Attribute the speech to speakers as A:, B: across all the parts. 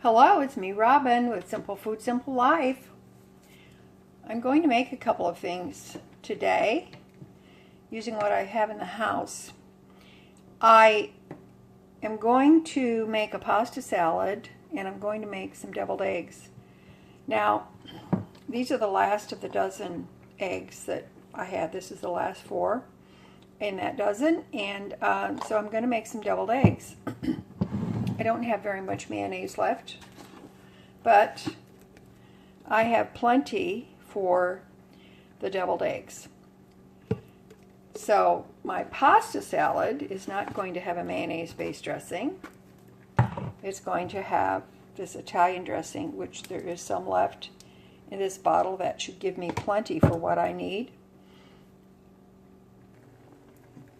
A: Hello, it's me, Robin, with Simple Food, Simple Life. I'm going to make a couple of things today using what I have in the house. I am going to make a pasta salad and I'm going to make some deviled eggs. Now, these are the last of the dozen eggs that I had. This is the last 4 in that dozen, and so I'm going to make some deviled eggs. I don't have very much mayonnaise left, but I have plenty for the deviled eggs. So my pasta salad is not going to have a mayonnaise-based dressing. It's going to have this Italian dressing, which there is some left in this bottle. That should give me plenty for what I need.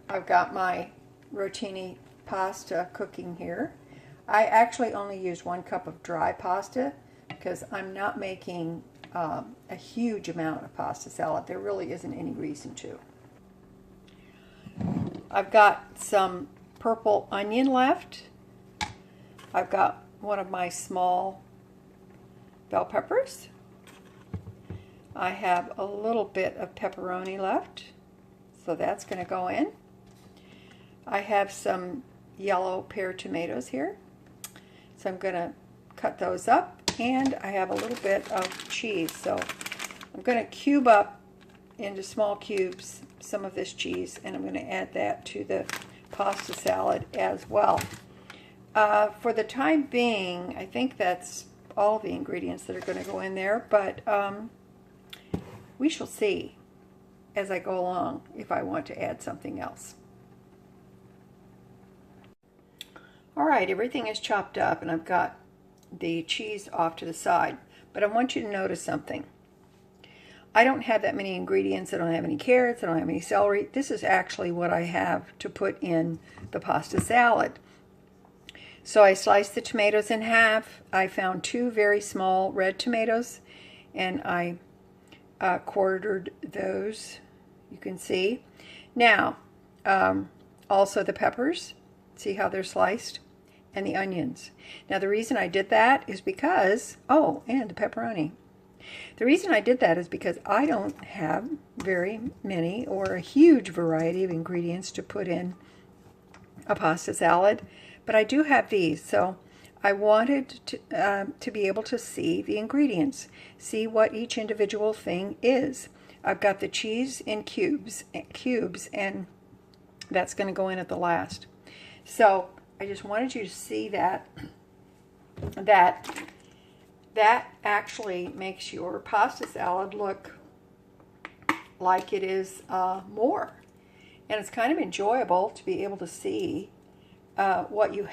A: I've got my rotini pasta cooking here. I actually only used 1 cup of dry pasta because I'm not making a huge amount of pasta salad. There really isn't any reason to. I've got some purple onion left. I've got one of my small bell peppers. I have a little bit of pepperoni left, so that's going to go in. I have some yellow pear tomatoes here, so I'm going to cut those up, and I have a little bit of cheese, so I'm going to cube up into small cubes some of this cheese, and I'm going to add that to the pasta salad as well. For the time being, I think that's all the ingredients that are going to go in there, but we shall see as I go along if I want to add something else. Alright, everything is chopped up and I've got the cheese off to the side, but I want you to notice something. I don't have that many ingredients. I don't have any carrots, I don't have any celery. This is actually what I have to put in the pasta salad. So I sliced the tomatoes in half. I found 2 very small red tomatoes and I quartered those, you can see. Now, also the peppers, see how they're sliced? And the onions. Now the reason I did that is because, and the pepperoni. The reason I did that is because I don't have very many or a huge variety of ingredients to put in a pasta salad, but I do have these, so I wanted to be able to see the ingredients, see what each individual thing is. I've got the cheese in cubes, and that's going to go in at the last. So I just wanted you to see that actually makes your pasta salad look like it is more. And it's kind of enjoyable to be able to see what you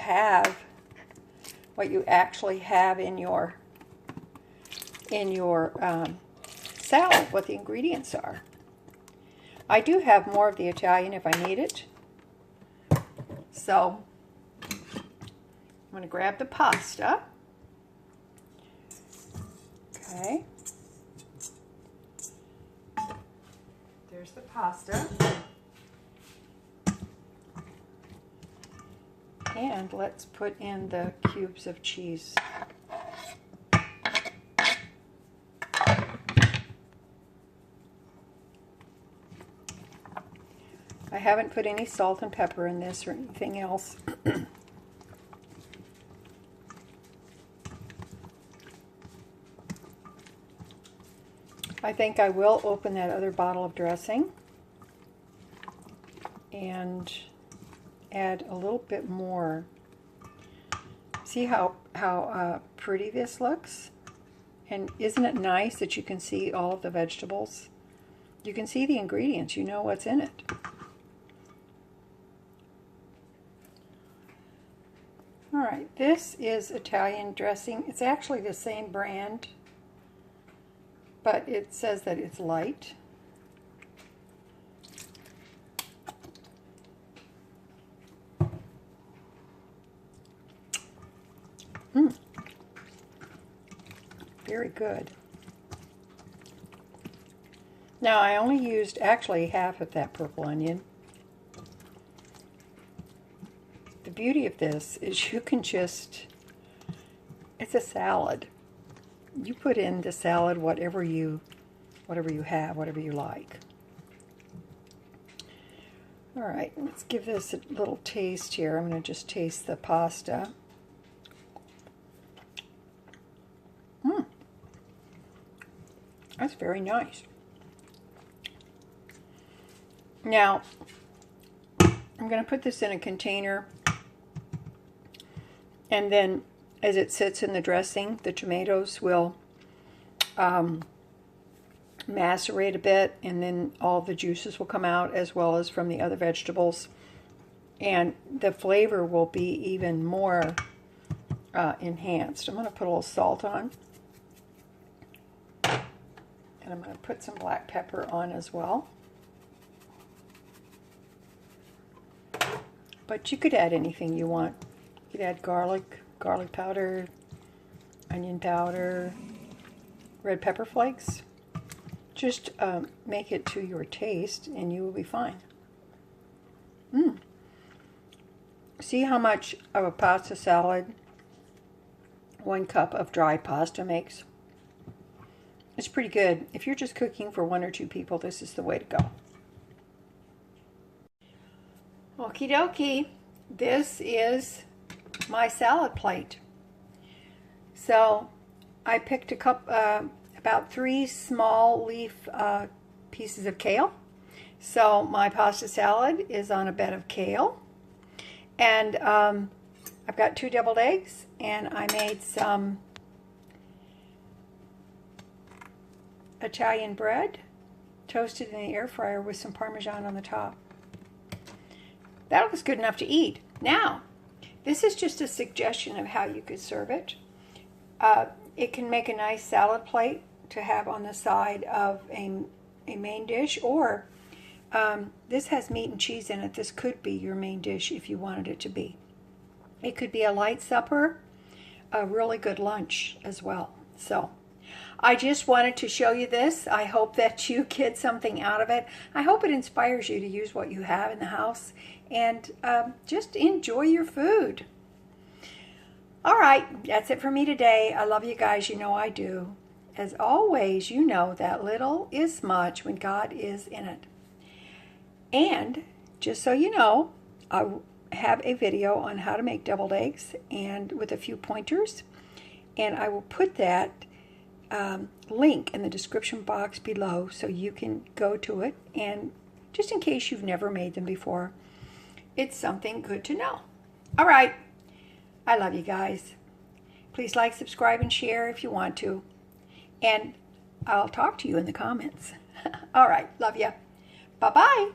A: actually have in your salad, what the ingredients are. I do have more of the Italian if I need it. So I'm going to grab the pasta. Okay. There's the pasta. And let's put in the cubes of cheese. I haven't put any salt and pepper in this or anything else. I think I will open that other bottle of dressing and add a little bit more. See how pretty this looks? And isn't it nice that you can see all of the vegetables? You can see the ingredients, you know what's in it. Alright, this is Italian dressing. It's actually the same brand, but it says that it's light. Very good. Now I only used actually half of that purple onion. The beauty of this is you can just It's a salad. You put in the salad whatever you have, whatever you like. All right, let's give this a little taste here. I'm going to just taste the pasta. That's very nice. Now, I'm going to put this in a container, and then as it sits in the dressing, the tomatoes will macerate a bit, and then all the juices will come out as well as from the other vegetables, and the flavor will be even more enhanced. I'm going to put a little salt on, and I'm going to put some black pepper on as well. But you could add anything you want. You could add garlic powder, onion powder, red pepper flakes. Just make it to your taste and you will be fine. See how much of a pasta salad 1 cup of dry pasta makes? It's pretty good. If you're just cooking for 1 or 2 people, this is the way to go. Okie dokie, this is my salad plate. So I picked a cup, about 3 small leaf pieces of kale. So my pasta salad is on a bed of kale. And I've got 2 deviled eggs, and I made some Italian bread, toasted in the air fryer with some Parmesan on the top. That was good enough to eat. Now, this is just a suggestion of how you could serve it. It can make a nice salad plate to have on the side of a main dish, or this has meat and cheese in it. This could be your main dish if you wanted it to be. It could be a light supper, a really good lunch as well. So I just wanted to show you this. I hope that you get something out of it. I hope it inspires you to use what you have in the house and just enjoy your food. All right, that's it for me today. I love you guys. You know I do. As always, you know that little is much when God is in it. And just so you know, I have a video on how to make deviled eggs and with a few pointers. And I will put that link in the description box below so you can go to it, and just in case you've never made them before, it's something good to know. All right, I love you guys. Please like, subscribe, and share if you want to, and I'll talk to you in the comments. All right, love you. Bye-bye.